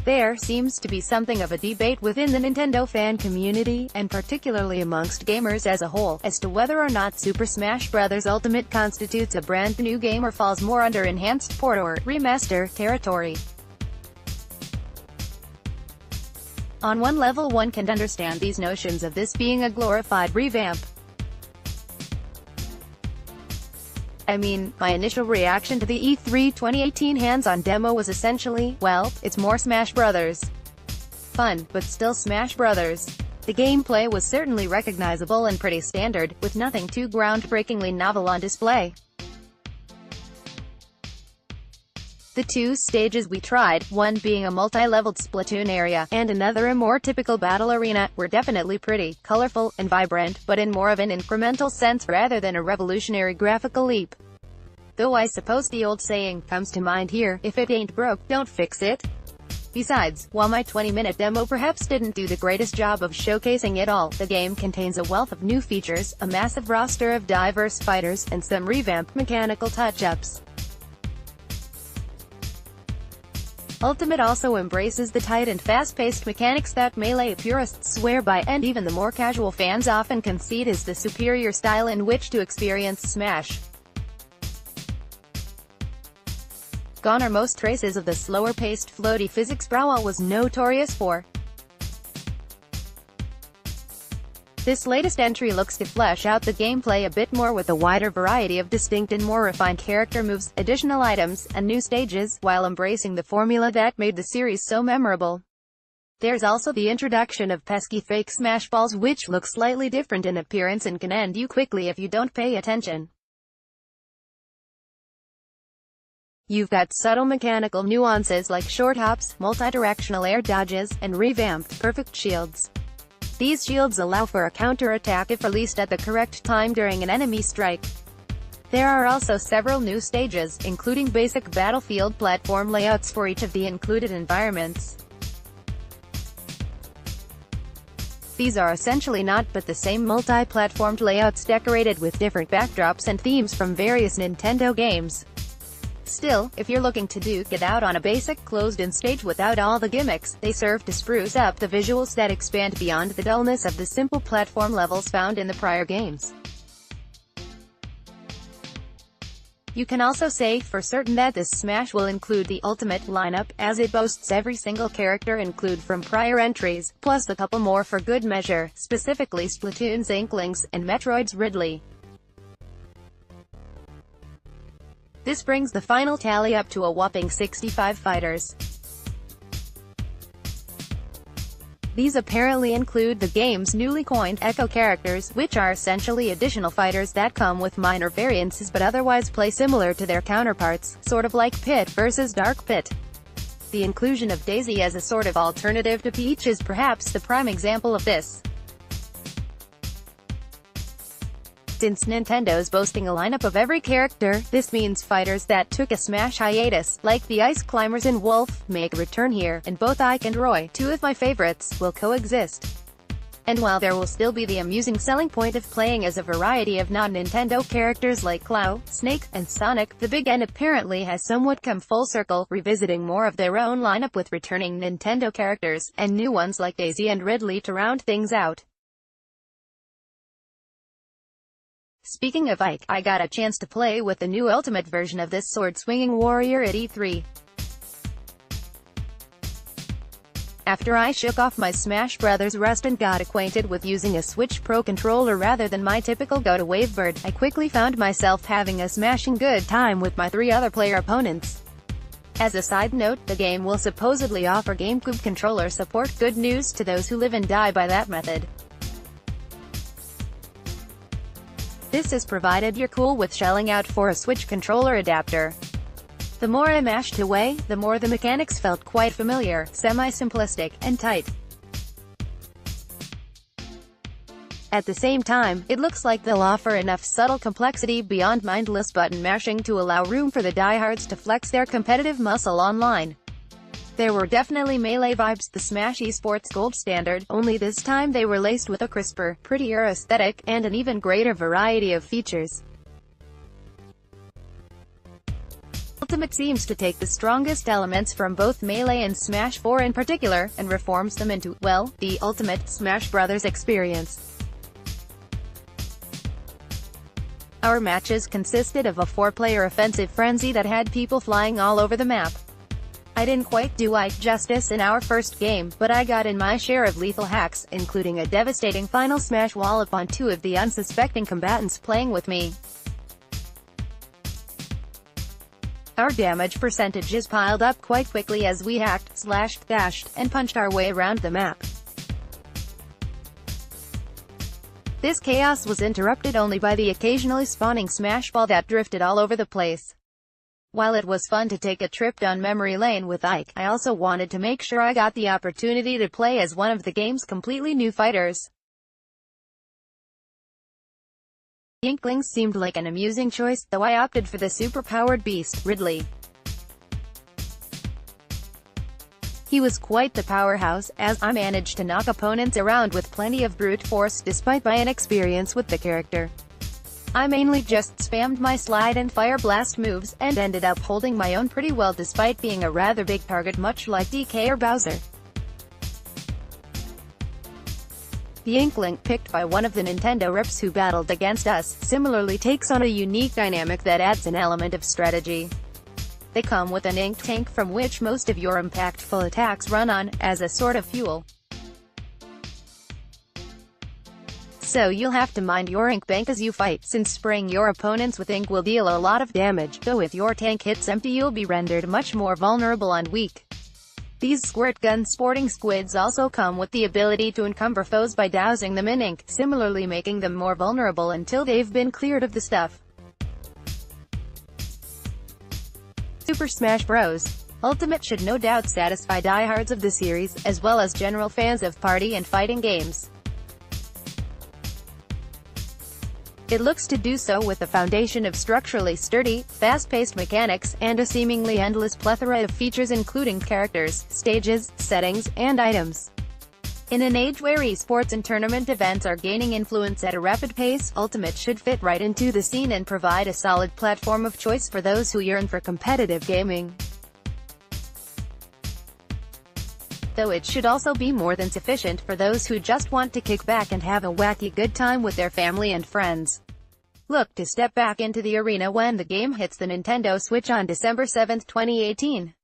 There seems to be something of a debate within the Nintendo fan community, and particularly amongst gamers as a whole, as to whether or not Super Smash Bros. Ultimate constitutes a brand new game or falls more under enhanced port or remaster territory. On one level, one can understand these notions of this being a glorified revamp. I mean, my initial reaction to the E3 2018 hands-on demo was essentially, well, it's more Smash Bros. Fun, but still Smash Bros. The gameplay was certainly recognizable and pretty standard, with nothing too groundbreakingly novel on display. The two stages we tried, one being a multi-leveled Splatoon area, and another a more typical battle arena, were definitely pretty, colorful, and vibrant, but in more of an incremental sense rather than a revolutionary graphical leap. Though I suppose the old saying comes to mind here, if it ain't broke, don't fix it. Besides, while my 20-minute demo perhaps didn't do the greatest job of showcasing it all, the game contains a wealth of new features, a massive roster of diverse fighters, and some revamped mechanical touch-ups. Ultimate also embraces the tight and fast-paced mechanics that Melee purists swear by, and even the more casual fans often concede is the superior style in which to experience Smash. Gone are most traces of the slower-paced, floaty physics Brawl was notorious for. This latest entry looks to flesh out the gameplay a bit more with a wider variety of distinct and more refined character moves, additional items, and new stages, while embracing the formula that made the series so memorable. There's also the introduction of pesky fake Smash Balls, which look slightly different in appearance and can end you quickly if you don't pay attention. You've got subtle mechanical nuances like short hops, multi-directional air dodges, and revamped perfect shields. These shields allow for a counter-attack if released at the correct time during an enemy strike. There are also several new stages, including basic battlefield platform layouts for each of the included environments. These are essentially not but the same multi-platformed layouts decorated with different backdrops and themes from various Nintendo games. Still, if you're looking to duke it out on a basic, closed-in stage without all the gimmicks, they serve to spruce up the visuals that expand beyond the dullness of the simple platform levels found in the prior games. You can also say for certain that this Smash will include the Ultimate lineup, as it boasts every single character included from prior entries, plus a couple more for good measure, specifically Splatoon's Inklings, and Metroid's Ridley. This brings the final tally up to a whopping 65 fighters. These apparently include the game's newly coined Echo characters, which are essentially additional fighters that come with minor variances but otherwise play similar to their counterparts, sort of like Pit vs. Dark Pit. The inclusion of Daisy as a sort of alternative to Peach is perhaps the prime example of this. Since Nintendo's boasting a lineup of every character, this means fighters that took a Smash hiatus, like the Ice Climbers and Wolf, make a return here, and both Ike and Roy, two of my favorites, will coexist. And while there will still be the amusing selling point of playing as a variety of non-Nintendo characters like Clow, Snake, and Sonic, the Big N apparently has somewhat come full circle, revisiting more of their own lineup with returning Nintendo characters, and new ones like Daisy and Ridley to round things out. Speaking of Ike, I got a chance to play with the new Ultimate version of this sword-swinging warrior at E3. After I shook off my Smash Bros. Rust and got acquainted with using a Switch Pro controller rather than my typical go-to Wavebird, I quickly found myself having a smashing good time with my 3 other player opponents. As a side note, the game will supposedly offer GameCube controller support, good news to those who live and die by that method. This is provided you're cool with shelling out for a Switch controller adapter. The more I mashed away, the more the mechanics felt quite familiar, semi-simplistic, and tight. At the same time, it looks like they'll offer enough subtle complexity beyond mindless button mashing to allow room for the diehards to flex their competitive muscle online. There were definitely Melee vibes, the Smash esports gold standard, only this time they were laced with a crisper, prettier aesthetic, and an even greater variety of features. Ultimate seems to take the strongest elements from both Melee and Smash 4 in particular, and reforms them into, well, the ultimate Smash Bros. Experience. Our matches consisted of a 4-player offensive frenzy that had people flying all over the map. I didn't quite do Ike justice in our first game, but I got in my share of lethal hacks, including a devastating final smash wallop on 2 of the unsuspecting combatants playing with me. Our damage percentages piled up quite quickly as we hacked, slashed, dashed, and punched our way around the map. This chaos was interrupted only by the occasionally spawning smash ball that drifted all over the place. While it was fun to take a trip down memory lane with Ike, I also wanted to make sure I got the opportunity to play as one of the game's completely new fighters. The Inklings seemed like an amusing choice, though I opted for the super-powered beast, Ridley. He was quite the powerhouse, as I managed to knock opponents around with plenty of brute force despite my inexperience with the character. I mainly just spammed my slide and fire blast moves, and ended up holding my own pretty well despite being a rather big target much like DK or Bowser. The Inkling, picked by one of the Nintendo reps who battled against us, similarly takes on a unique dynamic that adds an element of strategy. They come with an ink tank from which most of your impactful attacks run on, as a sort of fuel. So you'll have to mind your ink bank as you fight, since spraying your opponents with ink will deal a lot of damage, though if your tank hits empty you'll be rendered much more vulnerable and weak. These squirt gun sporting squids also come with the ability to encumber foes by dousing them in ink, similarly making them more vulnerable until they've been cleared of the stuff. Super Smash Bros. Ultimate should no doubt satisfy diehards of the series, as well as general fans of party and fighting games. It looks to do so with a foundation of structurally sturdy, fast-paced mechanics, and a seemingly endless plethora of features including characters, stages, settings, and items. In an age where esports and tournament events are gaining influence at a rapid pace, Ultimate should fit right into the scene and provide a solid platform of choice for those who yearn for competitive gaming. Though it should also be more than sufficient for those who just want to kick back and have a wacky good time with their family and friends. Look to step back into the arena when the game hits the Nintendo Switch on December 7, 2018.